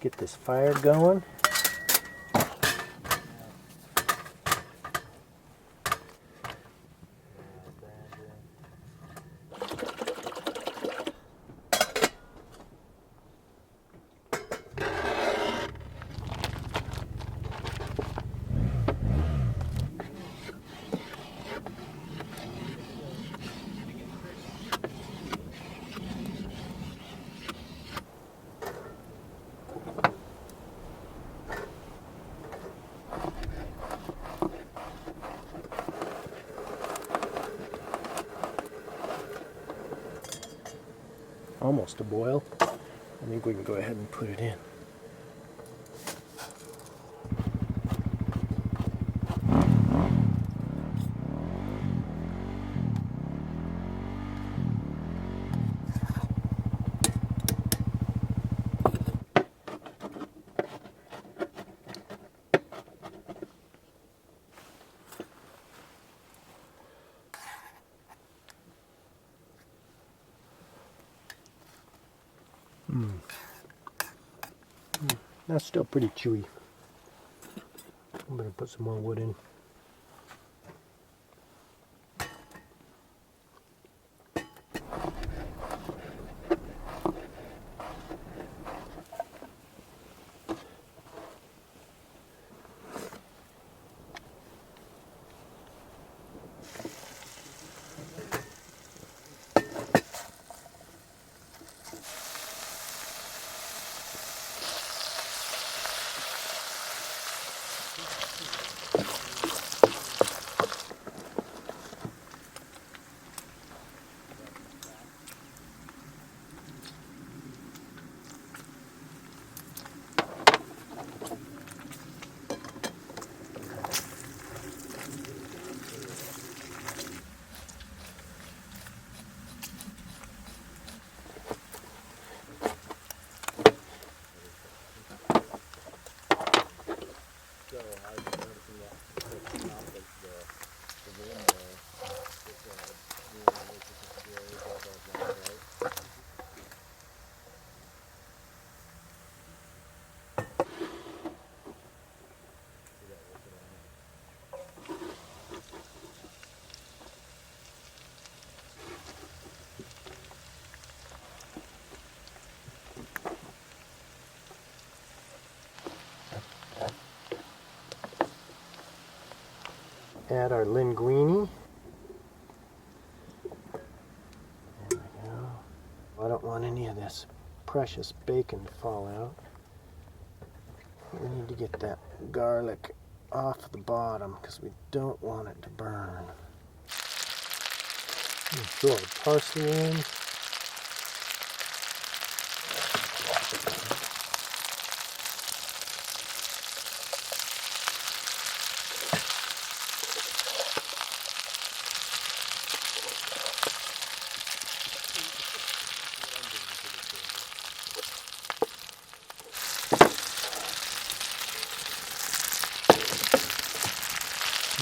Get this fire going. Almost to boil. I think we can go ahead and put it in. That's still pretty chewy. I'm going to put some more wood in. Add our linguini. There we go. I don't want any of this precious bacon to fall out. We need to get that garlic off the bottom because we don't want it to burn. Throw our parsley in.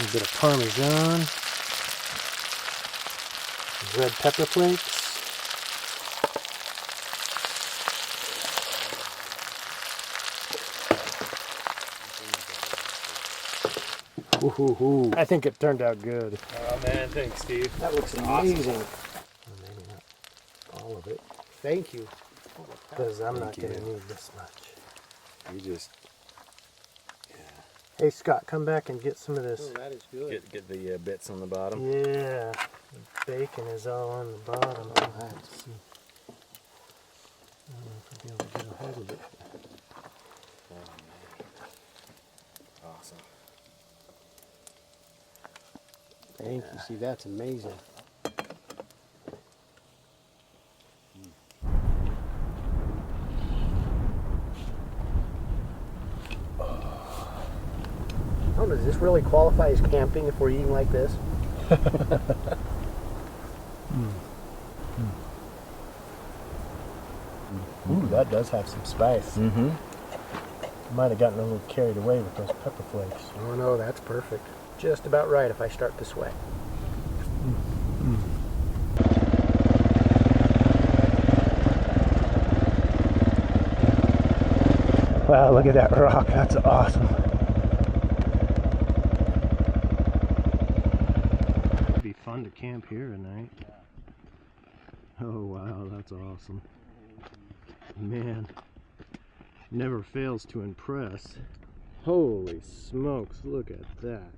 A bit of Parmesan, red pepper flakes, ooh, I think it turned out good. Oh man, thanks Steve. That looks amazing. Awesome. Well, maybe not all of it. Thank you. Because I'm not going to need this much. You just... Hey Scott, come back and get some of this. Oh, that is good. Get the bits on the bottom. Yeah, the bacon is all on the bottom. I'll have to see. I don't know if I'll be able to get a hold of it. Oh man. Awesome. Thank you. See, that's amazing. Oh, does this really qualify as camping if we're eating like this? Ooh, that does have some spice. Mm-hmm. Might have gotten a little carried away with those pepper flakes. Oh no, that's perfect. Just about right if I start to sweat. Wow, look at that rock. That's awesome. It'd be fun to camp here tonight. Oh wow, that's awesome. Man, never fails to impress. Holy smokes, look at that.